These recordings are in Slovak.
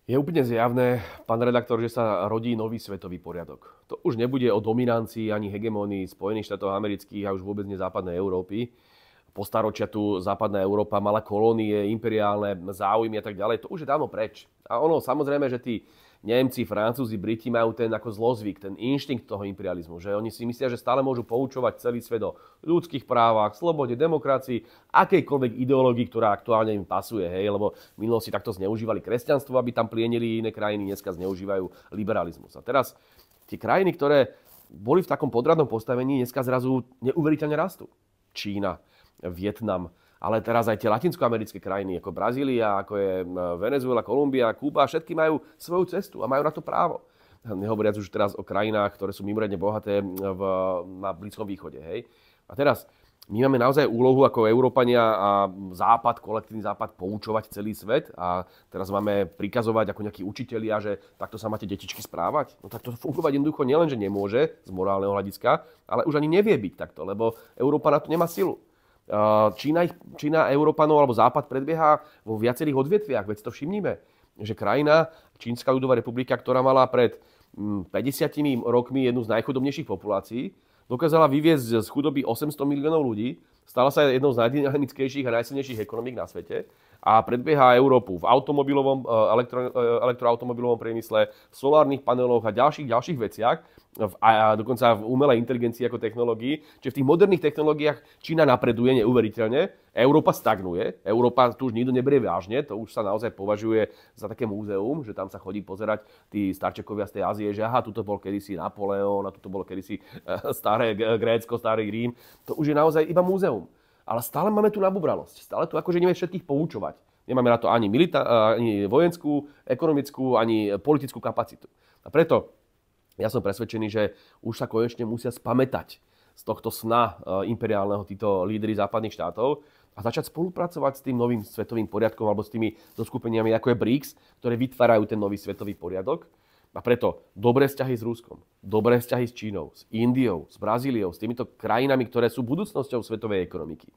Je úplne zjavné, pán redaktor, že sa rodí nový svetový poriadok. To už nebude o dominancii ani hegemónii Spojených štátov amerických a už vôbec nie západnej Európy. Po staročia tu západná Európa mala kolónie, imperiálne záujmy a tak ďalej. To už je dávno preč. A ono, samozrejme, že tí Nemci, Francúzi, Briti majú ten ako zlozvyk, ten inštinkt toho imperializmu, že oni si myslia, že stále môžu poučovať celý svet o ľudských právach, slobode, demokracii, akejkoľvek ideológii, ktorá aktuálne im pasuje, hej, lebo v minulosti takto zneužívali kresťanstvo, aby tam plienili iné krajiny, dneska zneužívajú liberalizmus. A teraz tie krajiny, ktoré boli v takom podradnom postavení, dneska zrazu neuveriteľne rastú. Čína, Vietnam, ale teraz aj tie latinskoamerické krajiny, ako Brazília, ako je Venezuela, Kolumbia, Kuba, všetky majú svoju cestu a majú na to právo. Nehovoriac už teraz o krajinách, ktoré sú mimoriadne bohaté na Blízkom východe. Hej. A teraz my máme naozaj úlohu ako Európania a Západ, kolektívny Západ, poučovať celý svet a teraz máme prikazovať ako nejakí učitelia, že takto sa máte detičky správať. No takto fungovať jednoducho nielen, že nemôže z morálneho hľadiska, ale už ani nevie byť takto, lebo Európa na to nemá silu. Čína Európanov alebo Západ predbieha vo viacerých odvetviach, veď to všimnime, že krajina, Čínska ľudová republika, ktorá mala pred 50 rokmi jednu z najchudobnejších populácií, dokázala vyviezť z chudoby 800 miliónov ľudí, stala sa jednou z najdynamickejších a najsilnejších ekonomík na svete a predbieha Európu v automobilovom, elektroautomobilovom priemysle, v solárnych paneloch a ďalších veciach, a dokonca v umelej inteligencii ako technológii. Čiže v tých moderných technológiách Čína napreduje neuveriteľne, Európa stagnuje, Európa tu už nikto neberie vážne, to už sa naozaj považuje za také múzeum, že tam sa chodí pozerať tí starčekovia z tej Ázie, že aha, tuto bol kedysi Napoleon, a tuto bolo kedysi staré Grécko, starý Rím. To už je naozaj iba múzeum. Ale stále máme tu nabubranosť, stále tu akože ideme všetkých poučovať. Nemáme na to ani vojenskú, ekonomickú, ani politickú kapacitu. A preto ja som presvedčený, že už sa konečne musia spamätať z tohto sna imperiálneho títo lídri západných štátov a začať spolupracovať s tým novým svetovým poriadkom alebo s tými zoskupeniami ako je BRICS, ktoré vytvárajú ten nový svetový poriadok. A preto dobré vzťahy s Ruskom, dobré vzťahy s Čínou, s Indiou, s Brazíliou, s týmito krajinami, ktoré sú budúcnosťou svetovej ekonomiky.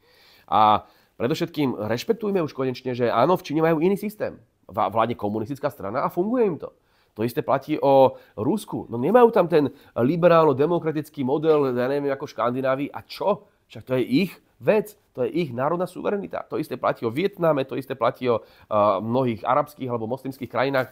A predovšetkým rešpektujme už konečne, že áno, v Číne majú iný systém. Vládne komunistická strana a funguje im to. To isté platí o Rusku. No nemajú tam ten liberálno-demokratický model, ja neviem, ako v Škandinávii. A čo? Však to je ich vec, to je ich národná suverenita. To isté platí o Vietname, to isté platí o mnohých arabských alebo moslimských krajinách.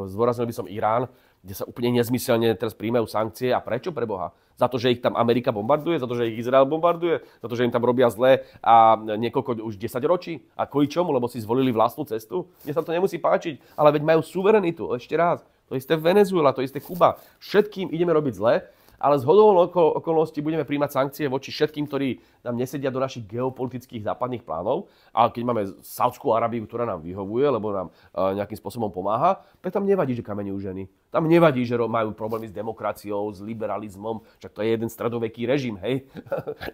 Zdôraznil by som Irán, kde sa úplne nezmyselne teraz príjmajú sankcie. A prečo pre Boha? Za to, že ich tam Amerika bombarduje? Za to, že ich Izrael bombarduje? Za to, že im tam robia zle a niekoľko už 10 ročí? A kvôli čomu? Lebo si zvolili vlastnú cestu? Mne sa to nemusí páčiť, ale veď majú suverenitu. Ešte raz. To isté Venezuela, to isté Kuba. Všetkým ideme robiť zle, ale z hodou okolností budeme príjmať sankcie voči všetkým, ktorí nám nesedia do našich geopolitických západných plánov. A keď máme Saudskú Arabiu, ktorá nám vyhovuje, lebo nám nejakým spôsobom pomáha, tak tam nevadí, že kameňujú ženy. Tam nevadí, že majú problémy s demokraciou, s liberalizmom, však to je jeden stredoveký režim, hej.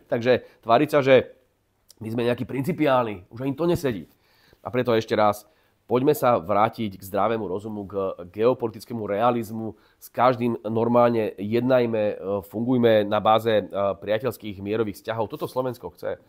Takže tváriť sa, že my sme nejakí principiálni, už im to nesedí. A preto ešte raz, poďme sa vrátiť k zdravému rozumu, k geopolitickému realizmu. S každým normálne jednajme, fungujme na báze priateľských mierových vzťahov. Toto Slovensko chce.